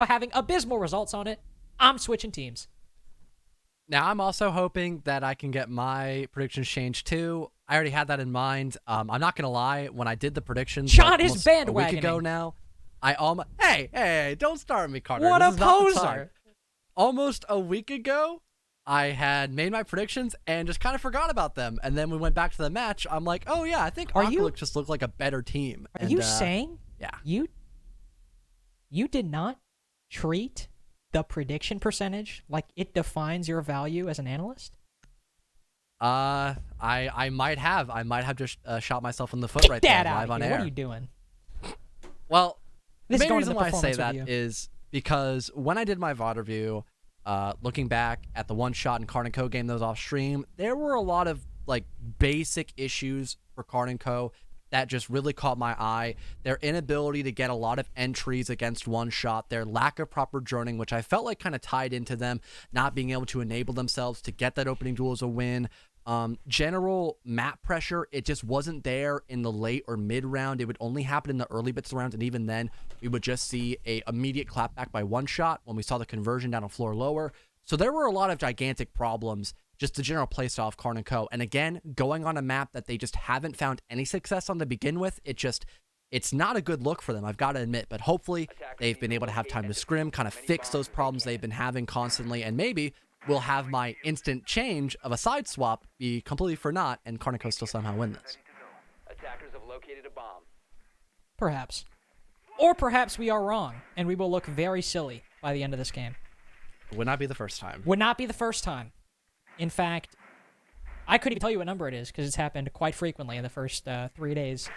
having abysmal results on it, I'm switching teams. Now, I'm also hoping that I can get my predictions changed too. I already had that in mind. I'm not going to lie. When I did the predictions Sean is a week ago now, I almost... Hey, don't start me, Carter. What this a is not the poser. time. Almost a week ago, I had made my predictions and just kind of forgot about them. And then we went back to the match. I'm like, oh yeah, I think Aqualix just looked like a better team. Are you saying yeah, you did not treat the prediction percentage like it defines your value as an analyst? I might have just shot myself in the foot right there live on air. What are you doing? Well, the This is main going reason to the why I say performance that review. is because when I did my VOD review, looking back at the one-shot and Karn&Co game that was off stream, there were a lot of like basic issues for Karn&Co that just really caught my eye. Their inability to get a lot of entries against one shot, their lack of proper droning, which I felt like kind of tied into them not being able to enable themselves to get that opening duel as a win. General map pressure, it just wasn't there in the late or mid round. It would only happen in the early bits of the round, and even then we would just see a immediate clapback by one shot when we saw the conversion down a floor lower. So there were a lot of gigantic problems, just the general playstyle of Karn&Co. And again, going on a map that they just haven't found any success on to begin with, it's not a good look for them, I've got to admit. But hopefully they've been able to have time to scrim, kind of fix those problems they've been having constantly, and maybe we'll have my instant change of a side swap be completely for naught, and Karn&Co still somehow win this. Attackers have located a bomb. Perhaps. Or perhaps we are wrong, and we will look very silly by the end of this game. It would not be the first time. Would not be the first time. In fact, I couldn't even tell you what number it is, because it's happened quite frequently in the first 3 days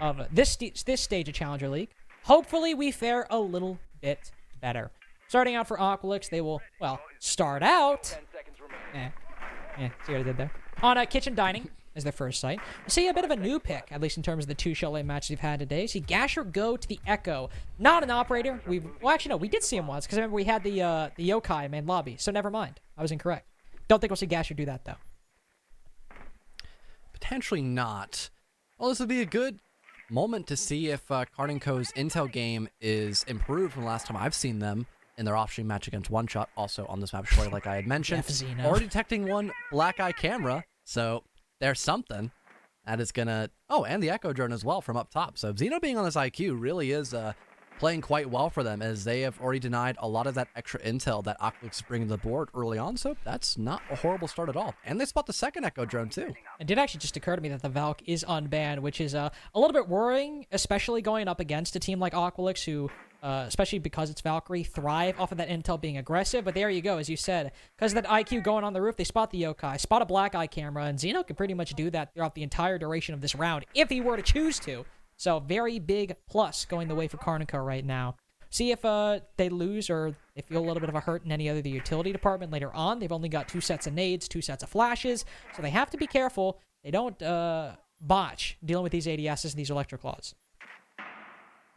of this stage of Challenger League. Hopefully we fare a little bit better. Starting out for Aqualix, they will, well, start out... 10 seconds remaining. see what I did there? On Kitchen Dining is their first site. We see a bit of a new pick, at least in terms of the two Chalet matches we've had today. See Gasher go to the Echo. Not an operator. Well, actually, no, we did see him once, because I remember we had the Yokai main lobby, so never mind. I was incorrect. Don't think we'll see Gasher do that, though. Potentially not. Well, this would be a good moment to see if Karn&Co's intel game is improved from the last time I've seen them in their off-stream match against One Shot, also on this map, Chalet, like I had mentioned. Already detecting one black eye camera, so there's something that is gonna... Oh, and the Echo drone as well from up top. So Xeno being on this IQ really is playing quite well for them, as they have already denied a lot of that extra intel that Aqualix is bringing to the board early on, so that's not a horrible start at all. And they spot the second Echo drone, too. It did actually just occur to me that the Valk is unbanned, which is a little bit worrying, especially going up against a team like Aqualix, who, especially because it's Valkyrie, thrive off of that intel being aggressive. But there you go, as you said. Because of that IQ going on the roof, they spot the Yokai, spot a black eye camera, and Xeno can pretty much do that throughout the entire duration of this round, if he were to choose to. So, very big plus going the way for Karn&Co right now. See if they lose or they feel a little bit of a hurt in any other the utility department later on. They've only got 2 sets of nades, 2 sets of flashes, so they have to be careful. They don't botch dealing with these ADSs and these Electroclaws.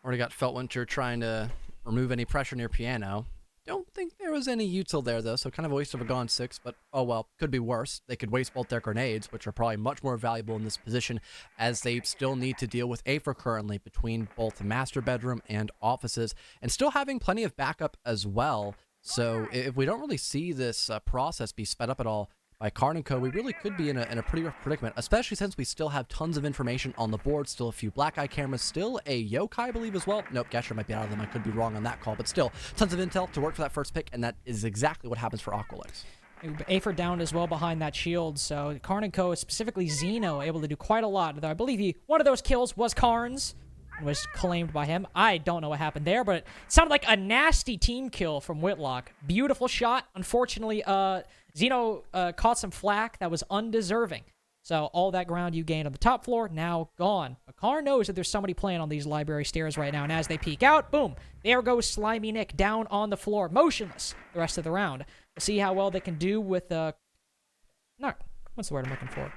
Already got Feltwinter trying to remove any pressure near piano. Don't think there was any util there, though, so kind of a waste of a Gone 6, but oh well, could be worse. They could waste both their grenades, which are probably much more valuable in this position, as they still need to deal with Aphra currently between both the master bedroom and offices, and still having plenty of backup as well. So if we don't really see this process be sped up at all by Karn&Co, we really could be in a pretty rough predicament, especially since we still have tons of information on the board, still a few black eye cameras, still a Yokai, I believe, as well. Nope, Gasher might be out of them. I could be wrong on that call, but still, tons of intel to work for that first pick, and that is exactly what happens for Aqualix. Aphra down as well behind that shield, so Karn&Co, specifically Xeno, able to do quite a lot. Though I believe one of those kills was Karn's, and was claimed by him. I don't know what happened there, but it sounded like a nasty team kill from Whitlock. Beautiful shot. Unfortunately, Xeno caught some flack that was undeserving. So all that ground you gained on the top floor, now gone. But Karn knows that there's somebody playing on these library stairs right now, and as they peek out, boom, there goes Slimy Nick down on the floor, motionless the rest of the round. We'll see how well they can do with, what's the word I'm looking for?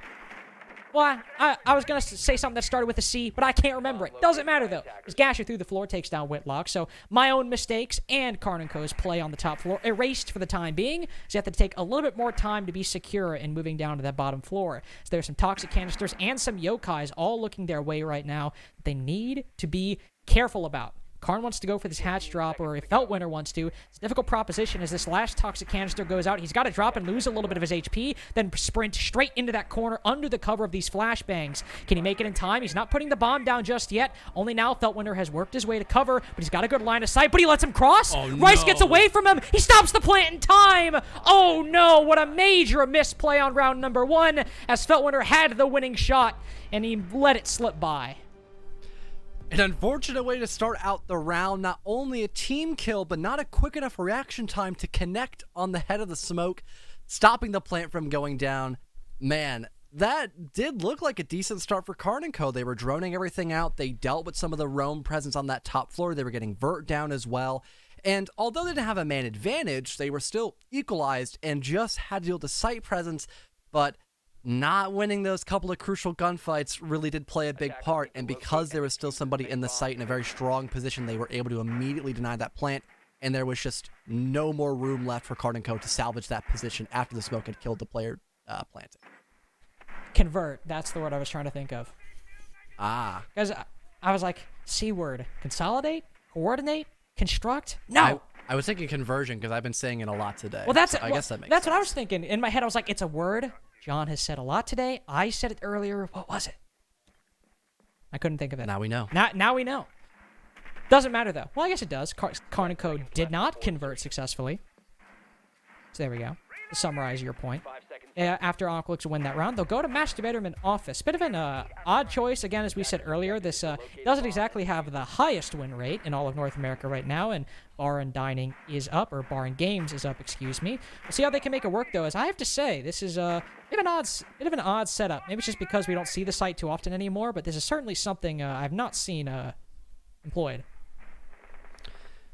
Well, I was going to say something that started with a C, but I can't remember it. Doesn't matter, though, because Gasher through the floor takes down Whitlock, so my own mistakes and Karn&Co's play on the top floor erased for the time being, so you have to take a little bit more time to be secure in moving down to that bottom floor. So there's some toxic canisters and some Yokais all looking their way right now that they need to be careful about. Karn wants to go for this hatch drop, or if Feltwinter wants to. It's a difficult proposition as this last toxic canister goes out. He's got to drop and lose a little bit of his HP, then sprint straight into that corner under the cover of these flashbangs. Can he make it in time? He's not putting the bomb down just yet. Only now Feltwinter has worked his way to cover, but he's got a good line of sight, but he lets him cross. Oh, Rice no. gets away from him. He stops the plant in time. Oh no, what a major misplay on round number 1 as Feltwinter had the winning shot and he let it slip by. An unfortunate way to start out the round. Not only a team kill, but not a quick enough reaction time to connect on the head of the smoke, stopping the plant from going down. Man, that did look like a decent start for Karn&Co. They were droning everything out. They dealt with some of the roam presence on that top floor. They were getting vert down as well. And although they didn't have a man advantage, they were still equalized and just had to deal with the site presence. But not winning those couple of crucial gunfights really did play a big part, and because there was still somebody in the site in a very strong position, they were able to immediately deny that plant, and there was just no more room left for Karn&Co to salvage that position after the smoke had killed the player planting. Convert, that's the word I was trying to think of. Ah. Because I was like, C word, consolidate, coordinate, construct? No! I was thinking conversion because I've been saying it a lot today. Well, I guess that makes that's sense. what I was thinking. In my head, I was like, it's a word. John has said a lot today. I said it earlier. What was it? I couldn't think of it. Now we know. Now we know. Doesn't matter, though. Well, I guess it does. Karn&Co did not convert successfully. So there we go. To summarize your point. After Aqualix win that round, they'll go to Master Bedroom and Office. Bit of an odd choice. Again, as we said earlier, this doesn't exactly have the highest win rate in all of North America right now, and Bar and Dining is up, or Bar and Games is up, excuse me. We'll see how they can make it work, though, as I have to say, this is a bit of an odd setup. Maybe it's just because we don't see the site too often anymore, but this is certainly something I've not seen employed.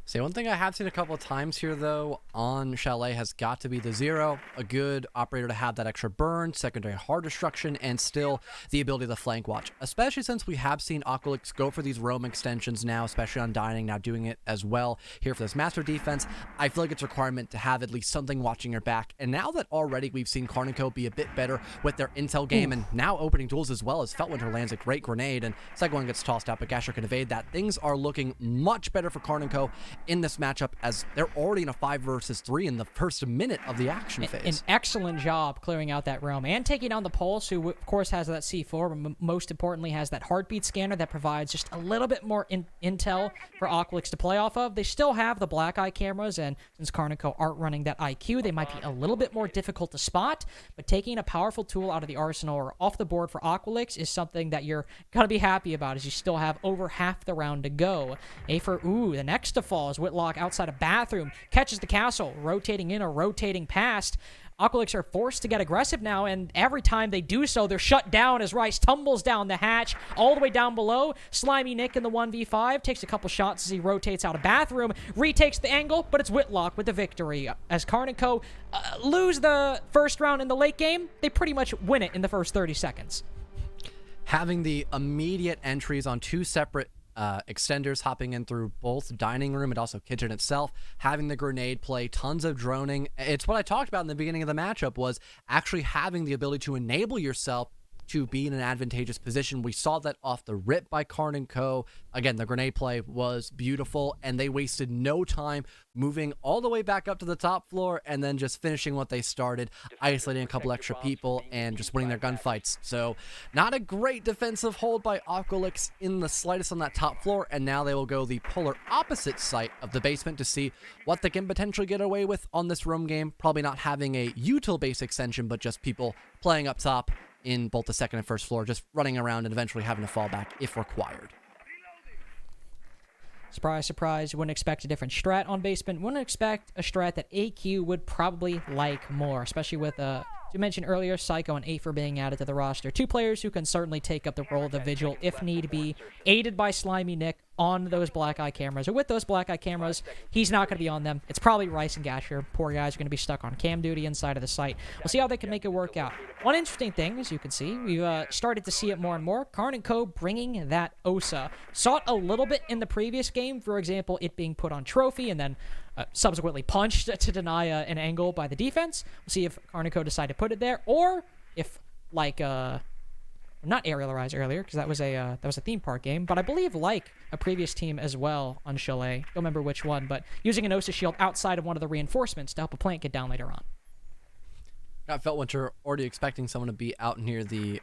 See, one thing I have seen a couple of times here, though, on Chalet has got to be the Zero. A good operator to have that extra burn, secondary hard destruction, and still the ability to flank watch. Especially since we have seen Aqualix go for these roam extensions now, especially on Dining, now doing it as well here for this Master defense. I feel like it's a requirement to have at least something watching your back. And now that already we've seen Karn&Co be a bit better with their intel game and now opening duels as well, as Feltwinter lands a great grenade and second one gets tossed out, but Gasher can evade that. Things are looking much better for Karn&Co in this matchup, as they're already in a 5 versus 3 in the first minute of the action phase. An excellent job clearing out that roam and taking down the Pulse, who of course has that C4, but most importantly has that heartbeat scanner that provides just a little bit more intel for Aqualix to play off of. They still have the black eye cameras, and since Karn&Co aren't running that IQ, they might be a little bit more difficult to spot, but taking a powerful tool out of the arsenal or off the board for Aqualix is something that you're gonna be happy about, as you still have over half the round to go. The next to fall is Whitlock outside a bathroom, catches the castle, rotating in or rotating past. Aqualix are forced to get aggressive now, and every time they do so, they're shut down as Rice tumbles down the hatch all the way down below. Slimy Nick in the 1v5 takes a couple shots as he rotates out a bathroom, retakes the angle, but it's Whitlock with the victory. As Karn&Co lose the first round in the late game, they pretty much win it in the first 30 seconds. Having the immediate entries on 2 separate extenders hopping in through both dining room and also kitchen itself, having the grenade play, tons of droning. It's what I talked about in the beginning of the matchup, was actually having the ability to enable yourself to be in an advantageous position. We saw that off the rip by Karn&Co. Again, the grenade play was beautiful, and they wasted no time moving all the way back up to the top floor and then just finishing what they started, isolating a couple extra people and just winning their gunfights. So not a great defensive hold by Aqualix in the slightest on that top floor, and now they will go the polar opposite side of the basement to see what they can potentially get away with on this roam game. Probably not having a util-based extension, but just people playing up top in both the second and first floor, just running around and eventually having to fall back if required. Surprise, surprise, you wouldn't expect a different strat on basement. Wouldn't expect a strat that AQ would probably like more, especially with, as you mentioned earlier, Psycho and Afer being added to the roster. 2 players who can certainly take up the role of the Vigil if need be, aided by Slimy Nick on those black eye cameras, or with those black eye cameras. He's not going to be on them. It's probably Rice and Gasher. Poor guys are going to be stuck on cam duty inside of the site. We'll see how they can make it work out. One interesting thing, as you can see, we've started to see it more and more. Karn&Co bringing that OSA. Saw it a little bit in the previous game, for example, it being put on trophy and then subsequently punched to deny an angle by the defense. We'll see if Karn&Co decide to put it there, or if, like, not Aerial Rise earlier, because that was a theme park game, but I believe like a previous team as well on Chalet. Don't remember which one, but using an Osa shield outside of one of the reinforcements to help a plant get down later on. Got Feltwinter already expecting someone to be out near the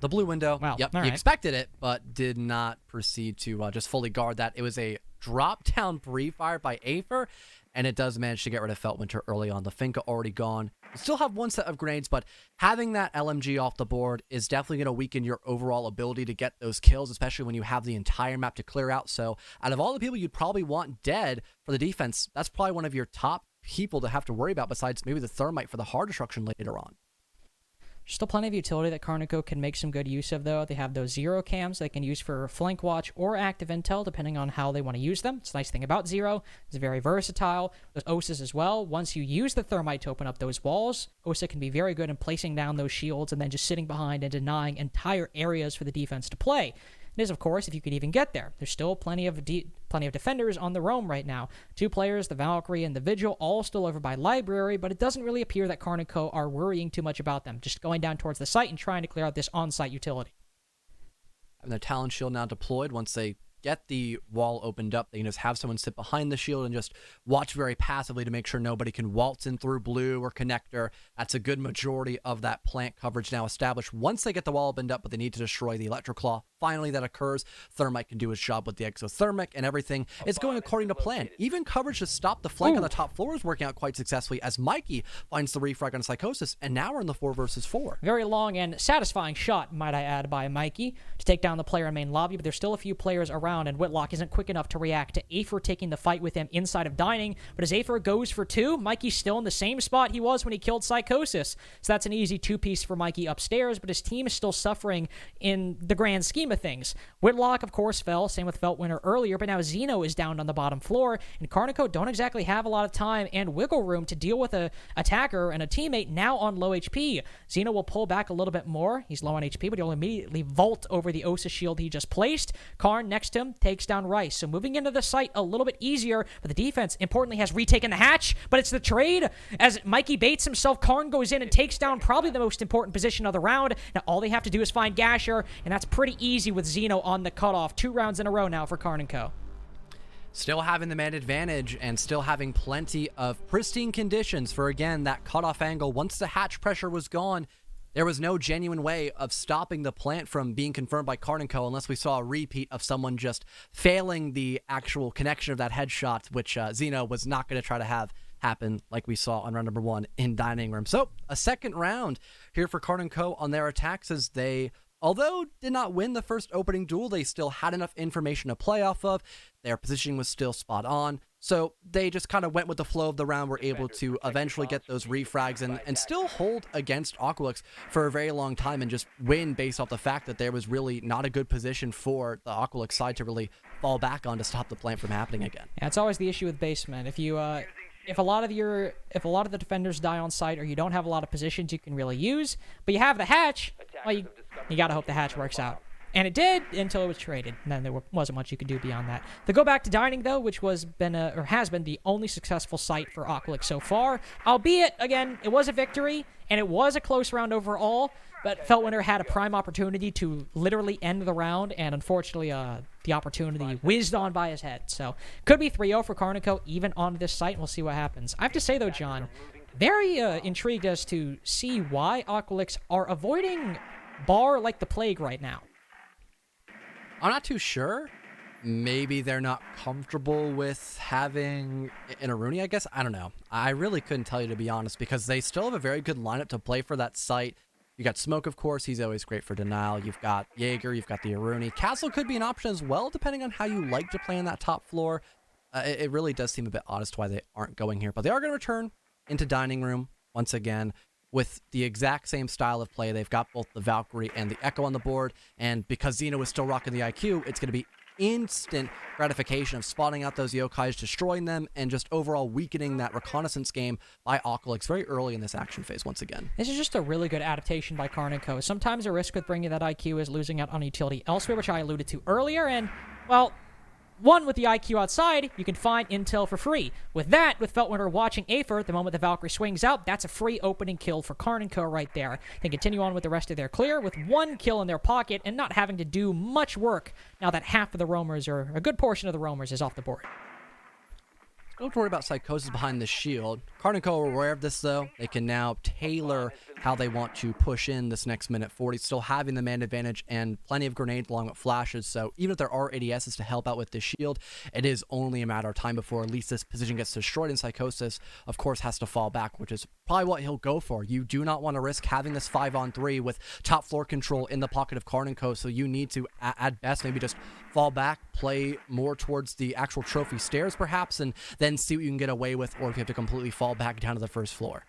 blue window. Wow. Yep, All he right. expected it, but did not proceed to just fully guard that. It was a drop-down pre-fire by Aether, and it does manage to get rid of Feltwinter early on. The Finca already gone. You still have one set of grenades, but having that LMG off the board is definitely going to weaken your overall ability to get those kills, especially when you have the entire map to clear out. So out of all the people you'd probably want dead for the defense, that's probably one of your top people to have to worry about besides maybe the Thermite for the hard destruction later on. There's still plenty of utility that Karn&Co can make some good use of, though. They have those Zero cams they can use for flank watch or active intel, depending on how they want to use them. It's a nice thing about Zero. It's very versatile. Those Osas as well. Once you use the Thermite to open up those walls, Osa can be very good in placing down those shields and then just sitting behind and denying entire areas for the defense to play. It is, of course, if you could even get there. There's still plenty of defenders on the roam right now. 2 players, the Valkyrie and the Vigil, all still over by Library, but it doesn't really appear that Karn&Co are worrying too much about them, just going down towards the site and trying to clear out this on-site utility. Having their Talon Shield now deployed, once they get the wall opened up, they can just have someone sit behind the shield and just watch very passively to make sure nobody can waltz in through blue or connector. That's a good majority of that plant coverage now established once they get the wall opened up, but they need to destroy the Electroclaw. Finally, that occurs. Thermite can do his job with the exothermic, and everything is going according to plan. Even coverage to stop the flank on the top floor is working out quite successfully as Mikey finds the refrag on Psychosis, and now we're in the 4 versus 4. Very long and satisfying shot, might I add, by Mikey to take down the player in main lobby, but there's still a few players around, and Whitlock isn't quick enough to react to Aether taking the fight with him inside of Dining, but as Aether goes for 2, Mikey's still in the same spot he was when he killed Psychosis, so that's an easy 2-piece for Mikey upstairs, but his team is still suffering in the grand scheme of things. Whitlock, of course, fell, same with Feltwinter earlier, but now Zeno is down on the bottom floor, and Karn&Co don't exactly have a lot of time and wiggle room to deal with a attacker and a teammate now on low HP. Zeno will pull back a little bit more. He's low on HP, but he'll immediately vault over the Osa shield he just placed. Karn, next to him, takes down Rice. So moving into the site a little bit easier, but the defense, importantly, has retaken the hatch, but it's the trade. As Mikey baits himself, Karn goes in and takes down probably the most important position of the round. Now, all they have to do is find Gasher, and that's pretty easy with Zeno on the cutoff. 2 rounds in a row now for Karn&Co. Still having the man advantage and still having plenty of pristine conditions for, again, that cutoff angle. Once the hatch pressure was gone, there was no genuine way of stopping the plant from being confirmed by Karn&Co unless we saw a repeat of someone just failing the actual connection of that headshot, which Zeno was not going to try to have happen like we saw on round number 1 in Dining Room. So a second round here for Karn&Co on their attacks as they, although did not win the first opening duel, they still had enough information to play off of. Their positioning was still spot on. So they just kind of went with the flow of the round, were able to eventually get those refrags and still hold against Aqualix for a very long time and just win based off the fact that there was really not a good position for the Aqualix side to really fall back on to stop the plant from happening again. Yeah, it's always the issue with basement. If you if a lot of the defenders die on site or you don't have a lot of positions you can really use, but you have the hatch, well, you gotta hope the hatch works out. And it did until it was traded. And then there wasn't much you could do beyond that. To go back to Dining, though, which has been the only successful site for Aqualix so far, albeit, again, it was a victory, and it was a close round overall, but Feltwinter had a prime opportunity to literally end the round, and unfortunately, the opportunity whizzed on by his head. So, could be 3-0 for Karn&Co, even on this site, and we'll see what happens. I have to say, though, John, very intrigued as to see why Aqualix are avoiding Bar like the plague right now. I'm not too sure. Maybe they're not comfortable with having an Aruni, I guess. I don't know. I really couldn't tell you, to be honest, because they still have a very good lineup to play for that site. You got Smoke, of course. He's always great for denial. You've got Jaeger. You've got the Aruni. Castle could be an option as well, depending on how you like to play on that top floor. It really does seem a bit odd as to why they aren't going here. But they are going to return into Dining Room once again with the exact same style of play. They've got both the Valkyrie and the Echo on the board, and because Zeno is still rocking the IQ, it's going to be instant gratification of spotting out those yokais, destroying them, and just overall weakening that reconnaissance game by Aqualix very early in this action phase once again. This is just a really good adaptation by Karn&Co. Sometimes a risk with bringing that IQ is losing out on utility elsewhere, which I alluded to earlier, and, well, One, with the IQ outside, you can find intel for free. With that, with Feltwinter watching Aether, the moment the Valkyrie swings out, that's a free opening kill for Karn&Co right there. They continue on with the rest of their clear, with 1 kill in their pocket, and not having to do much work now that half of the roamers, or a good portion of the roamers, is off the board. Don't worry about Psychosis behind the shield. Karn&Co are aware of this, though. They can now tailor how they want to push in this next minute 40, still having the man advantage and plenty of grenades along with flashes. So even if there are ADSs to help out with this shield, it is only a matter of time before at least this position gets destroyed. And Psychosis, of course, has to fall back, which is probably what he'll go for. You do not want to risk having this 5-on-3 with top floor control in the pocket of Karn&Co, so you need to, at best, maybe just fall back, play more towards the actual trophy stairs, perhaps, and then see what you can get away with, or if you have to completely fall back down to the first floor.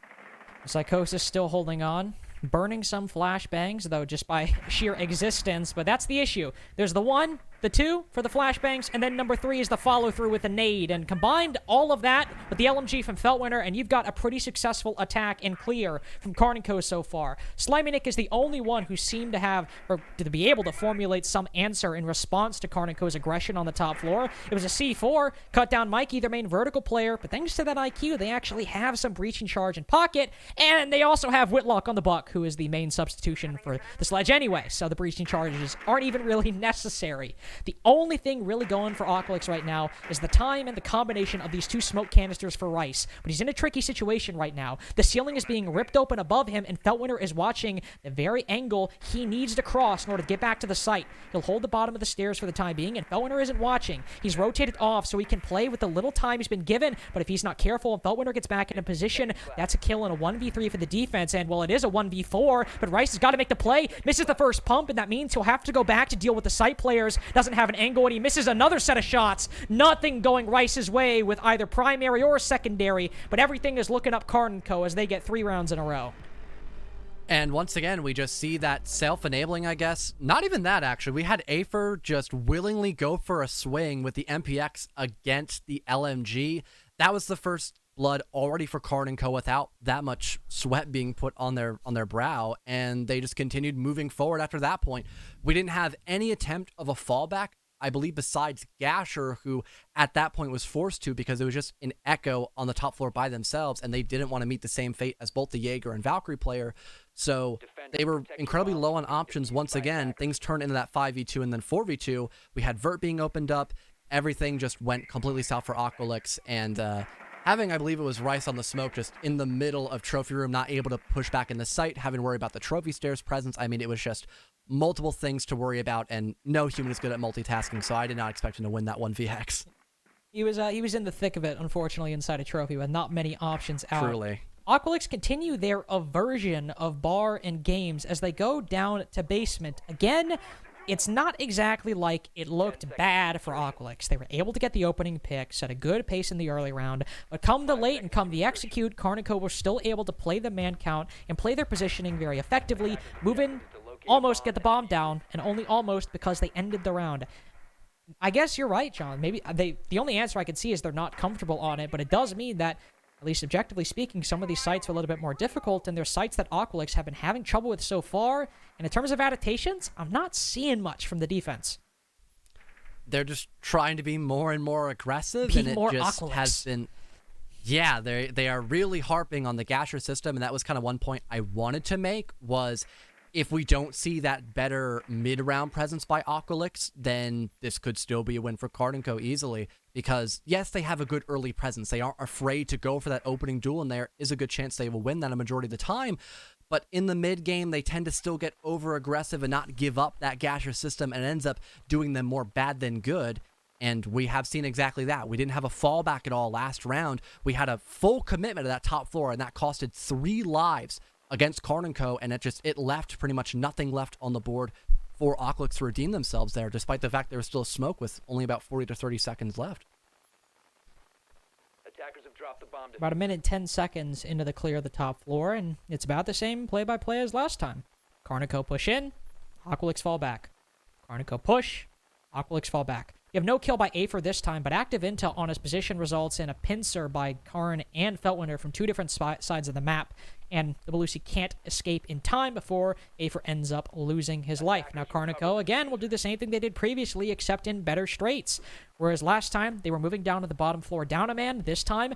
Psychosis still holding on, burning some flashbangs, though, just by sheer existence, but that's the issue. There's the 1, the 2 for the flashbangs, and then number 3 is the follow-through with the nade, and combined all of that with the LMG from Feltwinter, and you've got a pretty successful attack and clear from Karn&Co so far. Slimeynick is the only one who seemed to have, or to be able to formulate some answer in response to Karn&Co's aggression on the top floor. It was a C4, cut down Mikey, their main vertical player, but thanks to that IQ, they actually have some breaching charge in pocket, and they also have Whitlock on the buck, who is the main substitution for the sledge anyway, so the breaching charges aren't even really necessary. The only thing really going for Aqualix right now is the time and the combination of these 2 smoke canisters for Rice. But he's in a tricky situation right now. The ceiling is being ripped open above him, and Feltwinter is watching the very angle he needs to cross in order to get back to the site. He'll hold the bottom of the stairs for the time being, and Feltwinter isn't watching. He's rotated off so he can play with the little time he's been given, but if he's not careful and Feltwinter gets back in a position, that's a kill and a 1v3 for the defense, and well, it is a 1v4, but Rice has got to make the play, misses the first pump, and that means he'll have to go back to deal with the site players, doesn't have an angle, and he misses another set of shots. Nothing going Rice's way with either primary or secondary, but everything is looking up Karn&Co as they get 3 rounds in a row. And once again, we just see that self-enabling, I guess. Not even that, actually. We had Aether just willingly go for a swing with the MPX against the LMG. That was the first blood already for Karn&Co without that much sweat being put on their brow, and they just continued moving forward after that point. We didn't have any attempt of a fallback, I believe, besides Gasher, who at that point was forced to because it was just an Echo on the top floor by themselves, and they didn't want to meet the same fate as both the Jaeger and Valkyrie player. So they were incredibly low on options once again. Things turned into that 5v2 and then 4v2. We had Vert being opened up. Everything just went completely south for Aqualix, and having, I believe it was Rice on the smoke, just in the middle of trophy room, not able to push back in the site, having to worry about the trophy stairs presence. I mean, it was just multiple things to worry about, and no human is good at multitasking, so I did not expect him to win that 1vx. He was in the thick of it, unfortunately, inside a trophy with not many options out. Truly. Aqualix continue their aversion of bar and games as they go down to basement. Again, it's not exactly like it looked bad for Aqualix. They were able to get the opening pick, set a good pace in the early round, but come the late and come the execute, Karn&Co were still able to play the man count and play their positioning very effectively, move in, almost get the bomb down, and only almost because they ended the round. I guess you're right, John. Maybe the only answer I can see is they're not comfortable on it, but it does mean that, at least objectively speaking, some of these sites are a little bit more difficult, and they're sites that Aqualix have been having trouble with so far. And in terms of adaptations, I'm not seeing much from the defense. They're just trying to be more and more aggressive, and it just Aqualix has been... Yeah, they are really harping on the Gasher system, and that was kind of one point I wanted to make, was if we don't see that better mid-round presence by Aqualix, then this could still be a win for Karn&Co easily. Because, yes, they have a good early presence. They aren't afraid to go for that opening duel, and there is a good chance they will win that a majority of the time. But in the mid-game, they tend to still get over-aggressive and not give up that Gasher system, and it ends up doing them more bad than good. And we have seen exactly that. We didn't have a fallback at all last round. We had a full commitment to that top floor, and that costed 3 lives against Karn&Co, and it left pretty much nothing left on the board for Aqualix to redeem themselves there, despite the fact there was still smoke with only about 40 to 30 seconds left. Attackers have dropped the bomb. About a minute and 10 seconds into the clear of the top floor, and it's about the same play-by-play as last time. Karn&Co push in, Aqualix fall back. Karn&Co push, Aqualix fall back. You have no kill by Afer this time, but active intel on his position results in a pincer by Karn and Feltwinter from two different sides of the map, and the Belusi can't escape in time before Afer ends up losing his life. Now K&Co, again, will do the same thing they did previously, except in better straights. Whereas last time, they were moving down to the bottom floor down a man. This time,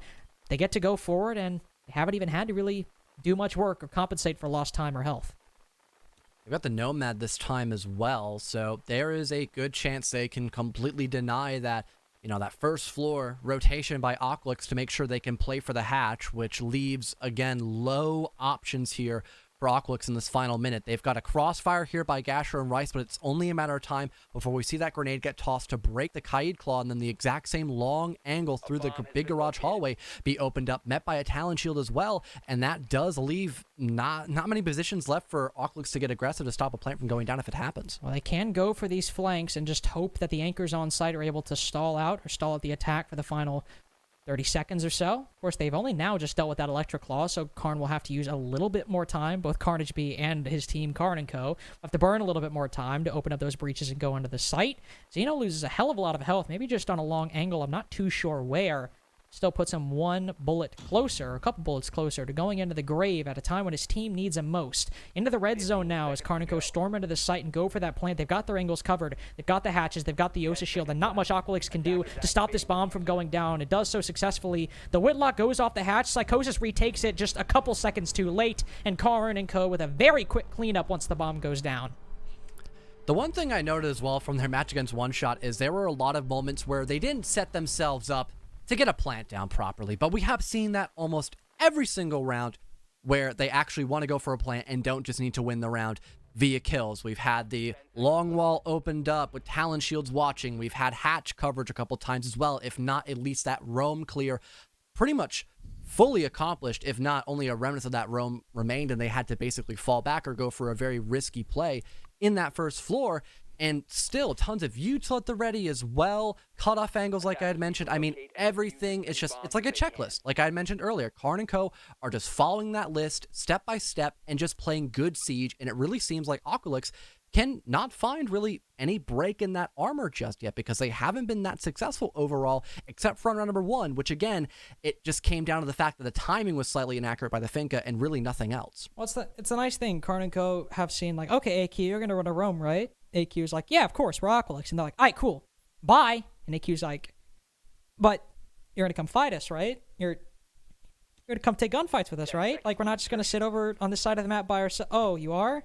they get to go forward, and they haven't even had to really do much work or compensate for lost time or health. They've got the Nomad this time as well, so there is a good chance they can completely deny that, that first floor rotation by Aqualix to make sure they can play for the hatch, which leaves, again, low options here for Aqualix in this final minute. They've got a crossfire here by Gasher and Rice, but it's only a matter of time before we see that grenade get tossed to break the Kaid Claw, and then the exact same long angle through the big garage hallway be opened up, met by a Talon Shield as well, and that does leave not many positions left for Aqualix to get aggressive to stop a plant from going down if it happens. Well, they can go for these flanks and just hope that the anchors on site are able to stall out the attack for the final 30 seconds or so. Of course, they've only now just dealt with that Electric Claw, so Karn will have to use a little bit more time. Both Carnage B and his team, K&Co, have to burn a little bit more time to open up those breaches and go into the site. Zeno loses a hell of a lot of health, maybe just on a long angle. I'm not too sure where. Still puts him one bullet closer, a couple bullets closer, to going into the grave at a time when his team needs him most. Into the red zone now as K&Co storm into the site and go for that plant. They've got their angles covered. They've got the hatches. They've got the Yosa shield, and not much Aqualix can do to stop this bomb from going down. It does so successfully. The Whitlock goes off the hatch. Psychosis retakes it just a couple seconds too late, and K&Co with a very quick cleanup once the bomb goes down. The one thing I noted as well from their match against One Shot is there were a lot of moments where they didn't set themselves up to get a plant down properly, but we have seen that almost every single round where they actually want to go for a plant and don't just need to win the round via kills. We've had the long wall opened up with Talon Shields watching. We've had hatch coverage a couple times as well, if not at least that roam clear pretty much fully accomplished, if not only a remnant of that roam remained, and they had to basically fall back or go for a very risky play in that first floor. And still, tons of util at the ready as well. Cutoff angles, like I had mentioned. I mean, everything is just, it's like a checklist. Like I had mentioned earlier, K&Co are just following that list step by step and just playing good siege. And it really seems like Aqualix can not find really any break in that armor just yet, because they haven't been that successful overall, except for on round number one, which again, it just came down to the fact that the timing was slightly inaccurate by the Finka and really nothing else. Well, it's a nice thing. K&Co have seen, like, okay, AQ, you're going to run a roam, right? AQ's like, yeah, of course, we're Aqualix. And they're like, all right, cool, bye. And AQ's like, but you're going to come fight us, right? You're going to come take gunfights with us, right? Like, we're not just going to sit over on this side of the map by ourselves. Oh, you are?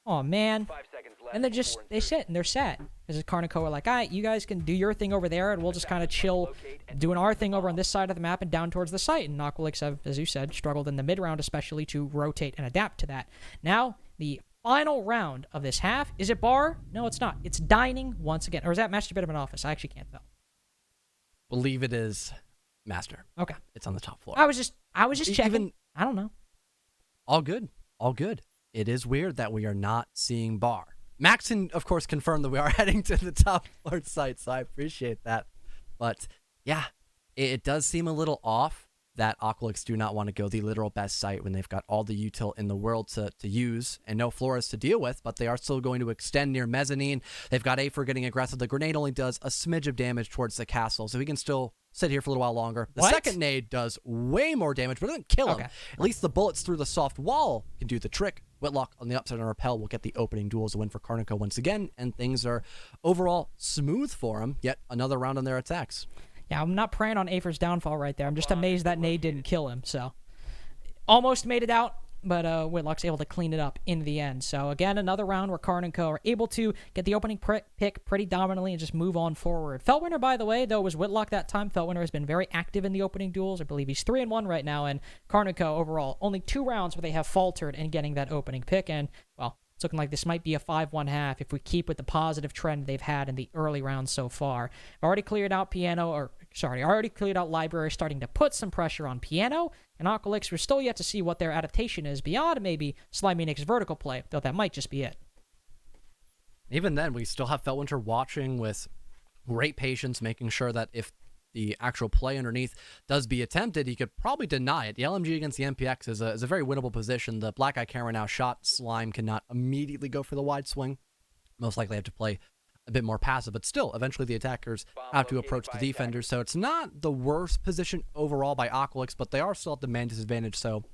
Oh, man. 5 seconds left. And they sit and they're sad. Because K&Co are like, all right, you guys can do your thing over there, and we'll just kind of chill doing our thing over on this side of the map and down towards the site. And Aqualix have, as you said, struggled in the mid-round especially to rotate and adapt to that. Now, the final round of this half. Is it bar? No, it's not. It's dining once again. Or is that Master Bit of an Office? I actually can't tell. Believe it is Master. Okay. It's on the top floor. I was just checking. I don't know. All good. All good. It is weird that we are not seeing bar. Max can, of course, confirm that we are heading to the top floor site, so I appreciate that. But, yeah, it does seem a little off that Aqualix do not want to go the literal best site when they've got all the util in the world to use and no floors to deal with, but they are still going to extend near mezzanine. They've got Afer getting aggressive. The grenade only does a smidge of damage towards the castle, so he can still sit here for a little while longer. The second nade does way more damage, but it doesn't kill him. Okay. At least the bullets through the soft wall can do the trick. Whitlock on the upside on Repel will get the opening duel as a win for K&Co once again, and things are overall smooth for him. Yet another round on their attacks. Yeah, I'm not praying on Afer's downfall right there. I'm just amazed that nade didn't kill him. So, almost made it out, but Whitlock's able to clean it up in the end. So, again, another round where K&Co are able to get the opening pick pretty dominantly and just move on forward. Feltwinter, by the way, though, was Whitlock that time. Feltwinter has been very active in the opening duels. I believe he's 3-1 right now, and K&Co overall, only 2 rounds where they have faltered in getting that opening pick, and, well, it's looking like this might be a 5-1 half if we keep with the positive trend they've had in the early rounds so far. I've already cleared out Library, starting to put some pressure on Piano, and Aqualix, we're still yet to see what their adaptation is beyond maybe Slimy Nick's vertical play, though that might just be it. Even then, we still have Feltwinter watching with great patience, making sure that if the actual play underneath does be attempted, he could probably deny it. The LMG against the MPX is a very winnable position. The Black Eye camera now shot. Slime cannot immediately go for the wide swing. Most likely have to play a bit more passive, but still, eventually the attackers have to approach the defenders. So it's not the worst position overall by Aqualix, but they are still at the man disadvantage. So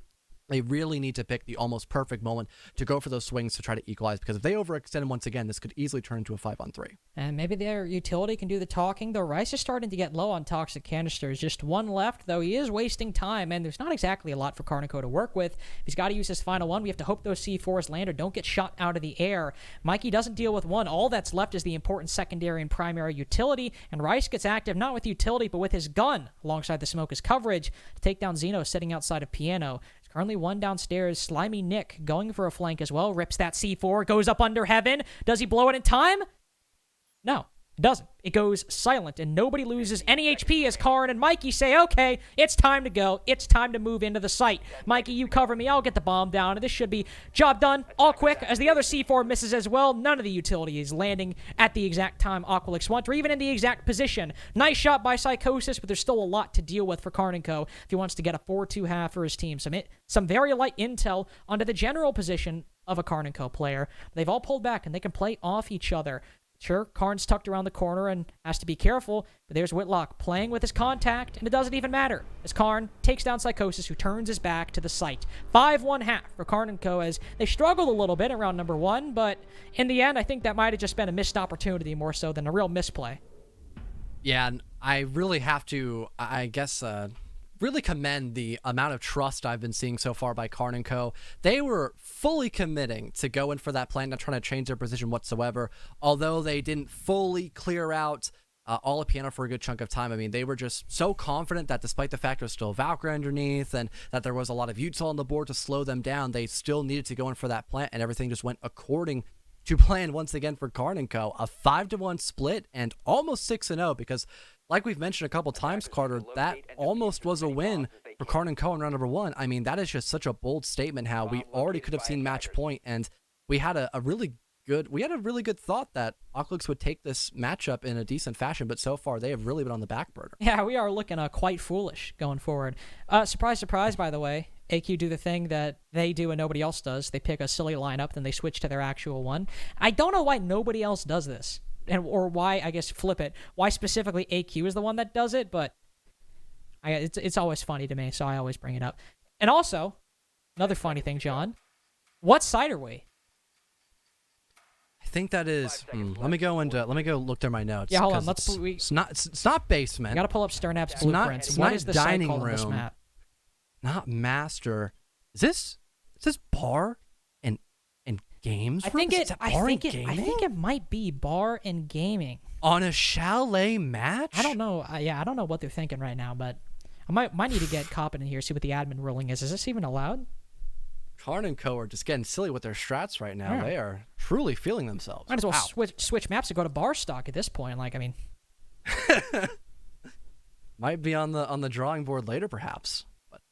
they really need to pick the almost perfect moment to go for those swings to try to equalize, because if they overextend once again, this could easily turn into a 5-on-3. And maybe their utility can do the talking, though Rice is starting to get low on toxic canisters. Just one left, though he is wasting time, and there's not exactly a lot for K&Co to work with. If he's got to use his final one, we have to hope those C4s land or don't get shot out of the air. Mikey doesn't deal with one. All that's left is the important secondary and primary utility, and Rice gets active not with utility, but with his gun, alongside the smoke as coverage, to take down Zeno sitting outside of Piano. Currently one downstairs. Slimy Nick going for a flank as well. Rips that C4. Goes up under heaven. Does he blow it in time? No, it doesn't. It goes silent, and nobody loses any HP as Karn and Mikey say, okay, it's time to go. It's time to move into the site. Mikey, you cover me. I'll get the bomb down, and this should be job done all quick, as the other C4 misses as well. None of the utility is landing at the exact time Aqualix want, or even in the exact position. Nice shot by Psychosis, but there's still a lot to deal with for K&Co if he wants to get a 4-2 half for his team. Some very light intel onto the general position of a K&Co player. They've all pulled back, and they can play off each other. Sure, Karn's tucked around the corner and has to be careful, but there's Whitlock playing with his contact, and it doesn't even matter, as Karn takes down Psychosis, who turns his back to the site. 5-1 half for K&Co, as they struggled a little bit in round number 1, but in the end, I think that might have just been a missed opportunity more so than a real misplay. Yeah, and I really have to, I guess, really commend the amount of trust I've been seeing so far by K&Co. They were fully committing to go in for that plan, not trying to change their position whatsoever, although they didn't fully clear out all of Piano for a good chunk of time. I mean, they were just so confident that despite the fact there's still Valkyrie underneath and that there was a lot of util on the board to slow them down, they still needed to go in for that plant, and everything just went according to plan once again for K&Co. A 5-1 split and almost 6-0, because like we've mentioned a couple times, Carter, that almost was a win for K&Co in round number 1. I mean, that is just such a bold statement how we already could have seen match point, and we had a really good thought that Aqualix would take this matchup in a decent fashion, but so far they have really been on the back burner. Yeah, we are looking quite foolish going forward. Surprise, surprise, by the way. AQ do the thing that they do and nobody else does. They pick a silly lineup, then they switch to their actual one. I don't know why nobody else does this, or why, I guess, flip it. Why specifically AQ is the one that does it, but it's always funny to me, so I always bring it up. And also, another funny thing, John, what side are we? I think that is. Let me go look through my notes. Yeah, hold on. It's not basement. We gotta pull up Sternap's blueprints. It's What not is the dining site called on this room. map? Not master. Is this bar and games? I think it might be bar and gaming on a chalet match. I don't know. I don't know what they're thinking right now, but I might need to get Coppin in here, see what the admin ruling is. Is this even allowed? K&Co are just getting silly with their strats right now. Yeah. They are truly feeling themselves. Might as well switch maps and go to bar stock at this point. Like, I mean, might be on the drawing board later, perhaps. But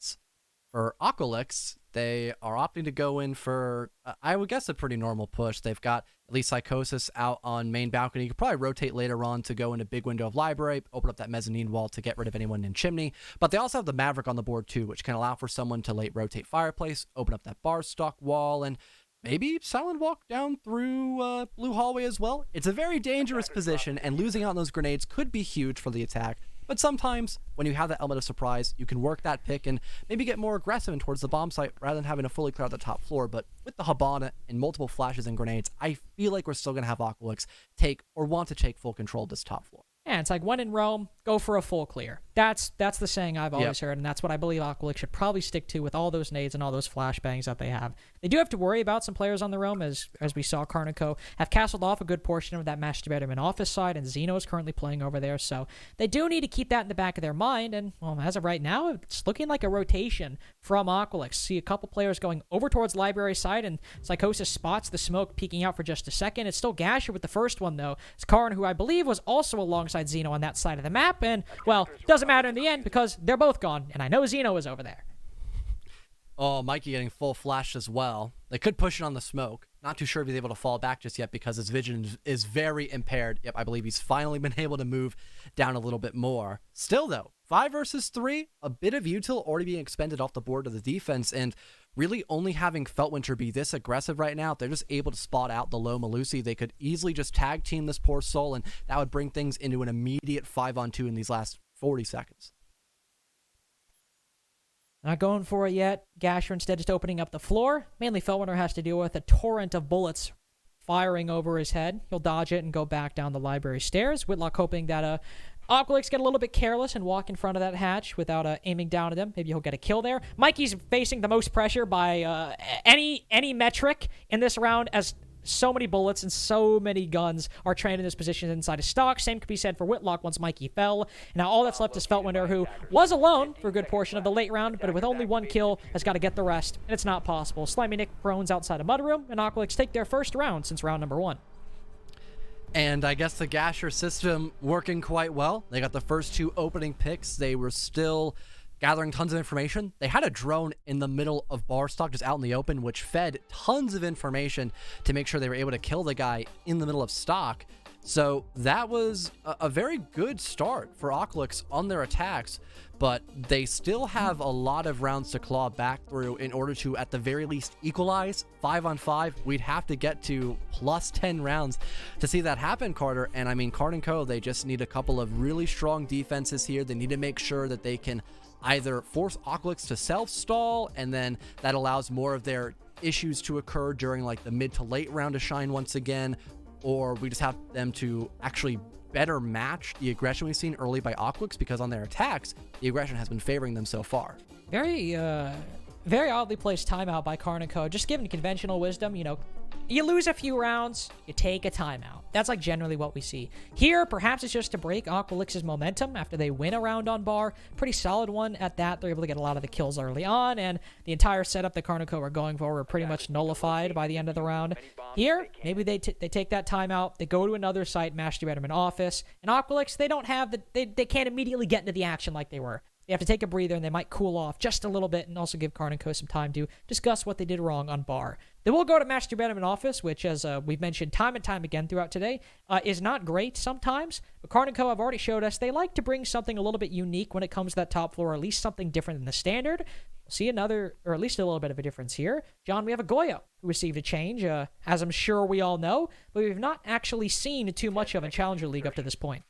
for Aqualix, they are opting to go in for, I would guess, a pretty normal push. They've got at least Psychosis out on main balcony. You could probably rotate later on to go into big window of library, open up that mezzanine wall to get rid of anyone in chimney. But they also have the Maverick on the board too, which can allow for someone to late rotate fireplace, open up that bar stock wall, and maybe silent walk down through blue hallway as well. It's a very dangerous position, and losing out on those grenades could be huge for the attack. But sometimes, when you have that element of surprise, you can work that pick and maybe get more aggressive and towards the bomb site rather than having to fully clear out the top floor. But with the Habana and multiple flashes and grenades, I feel like we're still going to have Aqualix take or want to take full control of this top floor. Yeah, it's like when in Rome, go for a full clear. That's the saying I've always heard, and that's what I believe Aqualix should probably stick to with all those nades and all those flashbangs that they have. They do have to worry about some players on the Rome, as we saw K&Co have castled off a good portion of that Master Bedroom office side, and Zeno is currently playing over there, so they do need to keep that in the back of their mind, and well, as of right now, it's looking like a rotation from Aqualix. See a couple players going over towards library side, and Psychosis spots the smoke peeking out for just a second. It's still Gasher with the first one, though. It's Karn, who I believe was also alongside Zeno on that side of the map, and, well, doesn't matter in the end because they're both gone, and I know Zeno is over there. Oh, Mikey getting full flashed as well. They could push it on the smoke. Not too sure if he's able to fall back just yet because his vision is very impaired. Yep, I believe he's finally been able to move down a little bit more. Still, though, 5 versus 3, a bit of util already being expended off the board to the defense, and really only having Feltwinter be this aggressive right now, they're just able to spot out the low Malusi. They could easily just tag team this poor soul, and that would bring things into an immediate 5-on-2 in these last 40 seconds. Not going for it yet. Gasher instead just opening up the floor. Mainly Feltwinter has to deal with a torrent of bullets firing over his head. He'll dodge it and go back down the library stairs. Whitlock hoping that Aqualix get a little bit careless and walk in front of that hatch without aiming down at him. Maybe he'll get a kill there. Mikey's facing the most pressure by any metric in this round, as so many bullets and so many guns are trained in this position inside of stock. Same could be said for Whitlock once Mikey fell. And now all that's left is Feltwinter, who was alone for a good portion of the late round, but with only one kill, has got to get the rest, and it's not possible. Slimy Nick prones outside a mudroom, and Aqualix take their first round since round number 1. And I guess the Gasher system working quite well. They got the first 2 opening picks. They were still gathering tons of information. They had a drone in the middle of bar stock, just out in the open, which fed tons of information to make sure they were able to kill the guy in the middle of stock. So that was a very good start for Aqualix on their attacks, but they still have a lot of rounds to claw back through in order to, at the very least, equalize 5-on-5. We'd have to get to plus 10 rounds to see that happen, Carter. And I mean, K&Co, they just need a couple of really strong defenses here. They need to make sure that they can either force Aqualix to self-stall, and then that allows more of their issues to occur during like the mid to late round to shine once again, or we just have them to actually better match the aggression we've seen early by Aqualix, because on their attacks, the aggression has been favoring them so far. Very oddly placed timeout by K&Co. Just given conventional wisdom, you lose a few rounds, you take a timeout. That's like generally what we see. Here, perhaps it's just to break Aqualix's momentum after they win a round on bar. Pretty solid one at that. They're able to get a lot of the kills early on, and the entire setup that K&Co were going for were pretty much nullified by the end of the round. Here, maybe they take that timeout, they go to another site, Master Bedroom office, and Aqualix, they don't have they can't immediately get into the action like they were. They have to take a breather, and they might cool off just a little bit and also give K&Co some time to discuss what they did wrong on bar. They will go to Master Bedroom office, which, as we've mentioned time and time again throughout today, is not great sometimes. But K&Co have already showed us they like to bring something a little bit unique when it comes to that top floor, or at least something different than the standard. We'll see another, or at least a little bit of a difference here. John, we have a Goyo who received a change, as I'm sure we all know, but we've not actually seen too much of in Challenger League up to this point.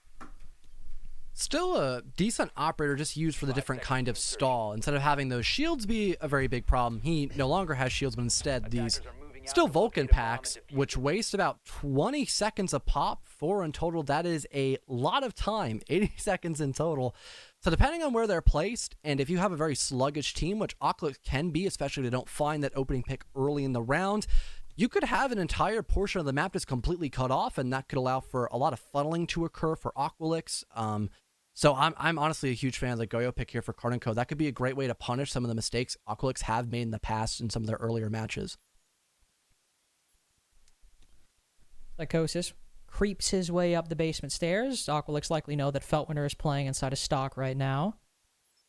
Still a decent operator, just used for the different kind of stall. Instead of having those shields be a very big problem, he no longer has shields, but instead these still Vulcan packs, which waste about 20 seconds a pop, 4 in total. That is a lot of time, 80 seconds in total. So depending on where they're placed, and if you have a very sluggish team, which Aqualix can be, especially if they don't find that opening pick early in the round, you could have an entire portion of the map just completely cut off, and that could allow for a lot of funneling to occur for Aqualix. So I'm honestly a huge fan of the Goyo pick here for K&Co. That could be a great way to punish some of the mistakes Aqualix have made in the past in some of their earlier matches. Psychosis creeps his way up the basement stairs. Aqualix likely know that Feltwinter is playing inside of stock right now.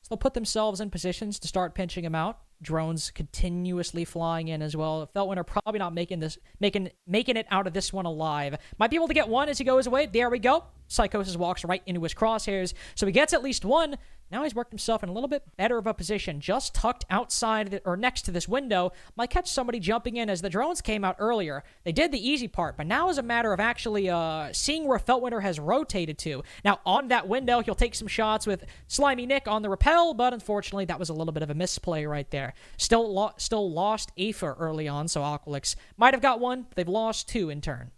So they'll put themselves in positions to start pinching him out. Drones continuously flying in as well. Feltwinter probably not making it out of this one alive. Might be able to get one as he goes away. There we go. Psychosis walks right into his crosshairs, so he gets at least one. Now he's worked himself in a little bit better of a position, just tucked outside or next to this window. Might catch somebody jumping in as the drones came out earlier. They did the easy part, but now is a matter of actually seeing where Feltwinter has rotated to. Now on that window, he'll take some shots with Slimy Nick on the rappel, but unfortunately that was a little bit of a misplay right there. Still lost AQUA early on, so Aqualix might have got one, but they've lost 2 in turn.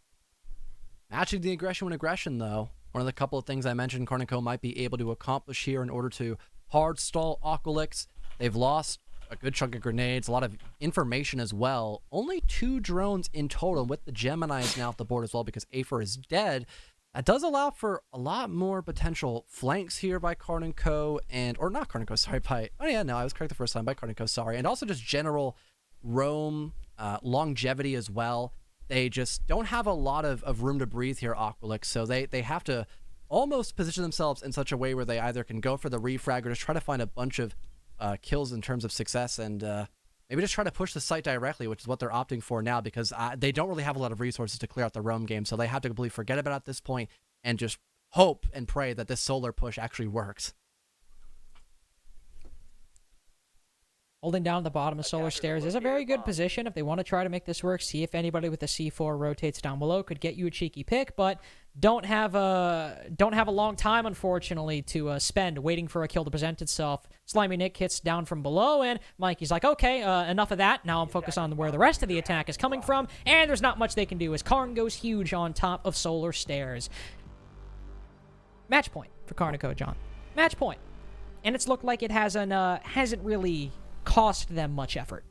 Matching the aggression with aggression, though. One of the couple of things I mentioned K&Co might be able to accomplish here in order to hard stall Aqualix. They've lost a good chunk of grenades, a lot of information as well. Only 2 drones in total, with the Geminis now off the board as well because AQUA is dead. That does allow for a lot more potential flanks here by K&Co, or not K&Co, sorry, I was correct the first time, by K&Co, sorry. And also just general roam, longevity as well. They just don't have a lot of room to breathe here, Aqualix, so they have to almost position themselves in such a way where they either can go for the refrag or just try to find a bunch of kills in terms of success, and maybe just try to push the site directly, which is what they're opting for now, because they don't really have a lot of resources to clear out the roam game, so they have to completely forget about it at this point and just hope and pray that this solar push actually works. Holding down the bottom of Solar Stairs is a very good position if they want to try to make this work. See if anybody with a C4 rotates down below, could get you a cheeky pick, but don't have a long time, unfortunately, to spend waiting for a kill to present itself. Slimy Nick hits down from below, and Mikey's like, okay, enough of that. Now I'm focused on where the rest of the attack is coming from, and there's not much they can do as Karn goes huge on top of Solar Stairs. Match point for Karn&Co, John. Match point. And it's looked like it hasn't really cost them much effort.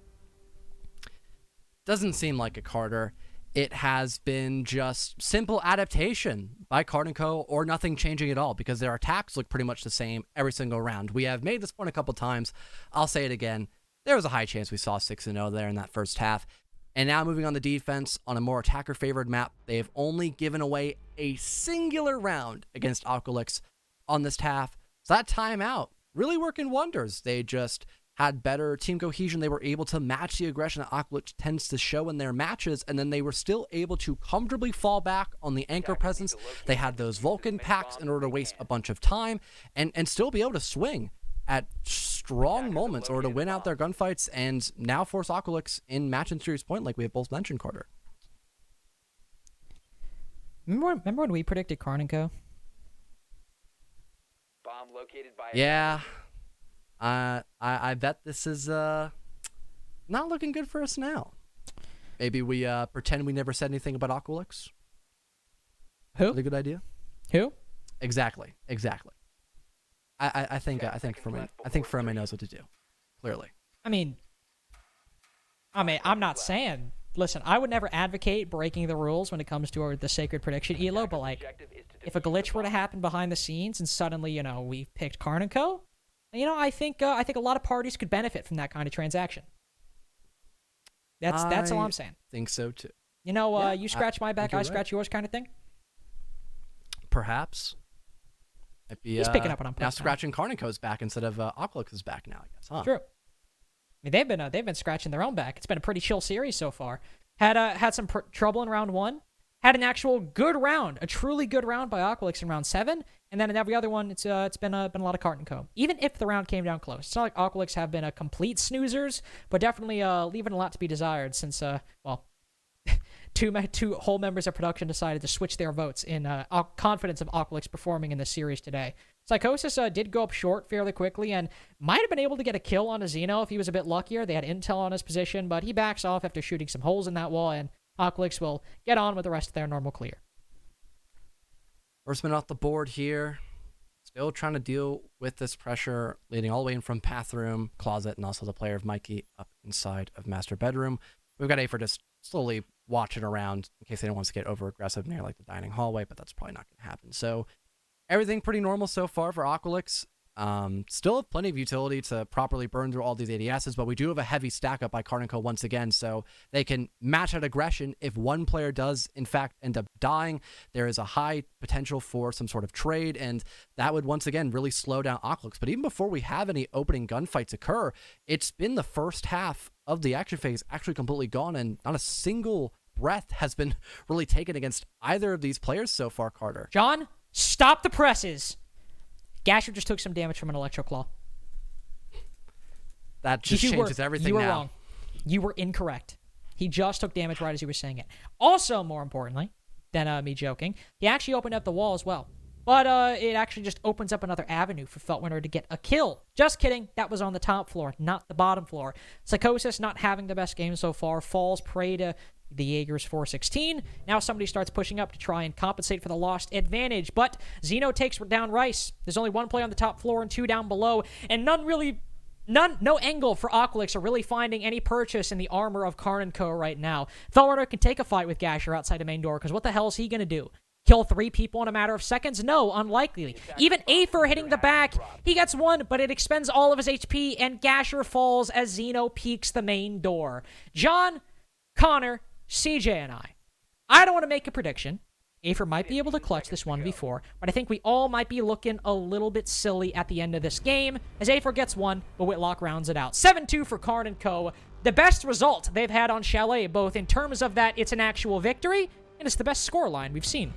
Doesn't seem like it, Carter. It has been just simple adaptation by Karn&Co or nothing changing at all because their attacks look pretty much the same every single round. We have made this point a couple times. I'll say it again. There was a high chance we saw 6-0 there in that first half. And now moving on the defense on a more attacker-favored map, they have only given away a singular round against Aqualix on this half. So that timeout really working wonders. They just had better team cohesion. They were able to match the aggression that Aqualix tends to show in their matches, and then they were still able to comfortably fall back on the anchor presence. They had those Vulcan packs in order to waste a bunch of time and still be able to swing at strong moments or to win out their gunfights and now force Aqualix in match and series point like we have both mentioned, Carter. Remember when we predicted Karn&Co? Bomb located by Yeah. I bet this is not looking good for us now. Maybe we pretend we never said anything about Aqualix. Who? Is that a good idea? Who? Exactly. I think Furman knows what to do. Clearly. I mean, I'm not saying. Listen, I would never advocate breaking the rules when it comes to the sacred prediction elo, but like, if a glitch were to happen behind the scenes and suddenly, we picked Karn&Co, I think a lot of parties could benefit from that kind of transaction. That's all I'm saying. Think so too. You scratch my back, I right. scratch yours kind of thing. Perhaps. Might be, He's picking up what I'm now putting down. scratching Karn&Co's back instead of Aqualix's back now, I guess, huh? True. I mean, they've been scratching their own back. It's been a pretty chill series so far. Had some trouble in round 1. Had an actual good round, a truly good round by Aqualix in round 7, and then in every other one, it's been a lot of Karn&Co. Even if the round came down close, it's not like Aqualix have been a complete snoozers, but definitely leaving a lot to be desired since two whole members of production decided to switch their votes in confidence of Aqualix performing in this series today. Psychosis did go up short fairly quickly and might have been able to get a kill on a Xeno if he was a bit luckier. They had intel on his position, but he backs off after shooting some holes in that wall, and Aqualix will get on with the rest of their normal clear. First man off the board here. Still trying to deal with this pressure, leading all the way in from bathroom, closet, and also the player of Mikey up inside of master bedroom. We've got Afer just slowly watching around in case they don't want to get over aggressive near like the dining hallway, but that's probably not going to happen. So everything pretty normal so far for Aqualix. Still have plenty of utility to properly burn through all these ADSs, but we do have a heavy stack up by Karn&Co once again, so they can match that aggression. If one player does, in fact, end up dying, there is a high potential for some sort of trade, and that would once again really slow down Aqualix. But even before we have any opening gunfights occur, it's been the first half of the action phase actually completely gone, and not a single breath has been really taken against either of these players so far, Carter. John, stop the presses. Gasher just took some damage from an electro claw. That just changes everything now. You were wrong. You were incorrect. He just took damage right as you were saying it. Also, more importantly than me joking, he actually opened up the wall as well. But it actually just opens up another avenue for Feltwinter to get a kill. Just kidding. That was on the top floor, not the bottom floor. Psychosis not having the best game so far. Falls prey to the Jaeger's 416. Now somebody starts pushing up to try and compensate for the lost advantage. But Xeno takes down Rice. There's only one player on the top floor and two down below. And no angle for Aqualix are really finding any purchase in the armor of Karn&Co right now. Feltwinter can take a fight with Gasher outside the main door, because what the hell is he going to do? Kill 3 people in a matter of seconds? No, unlikely. Even Afer hitting the back, he gets one, but it expends all of his HP, and Gasher falls as Xeno peeks the main door. John, Connor, CJ, and I don't want to make a prediction. Afer might be able to clutch this 1v4, but I think we all might be looking a little bit silly at the end of this game, as Afer gets one, but Whitlock rounds it out. 7-2 for Karn&Co. The best result they've had on Chalet, both in terms of that it's an actual victory, and it's the best scoreline we've seen.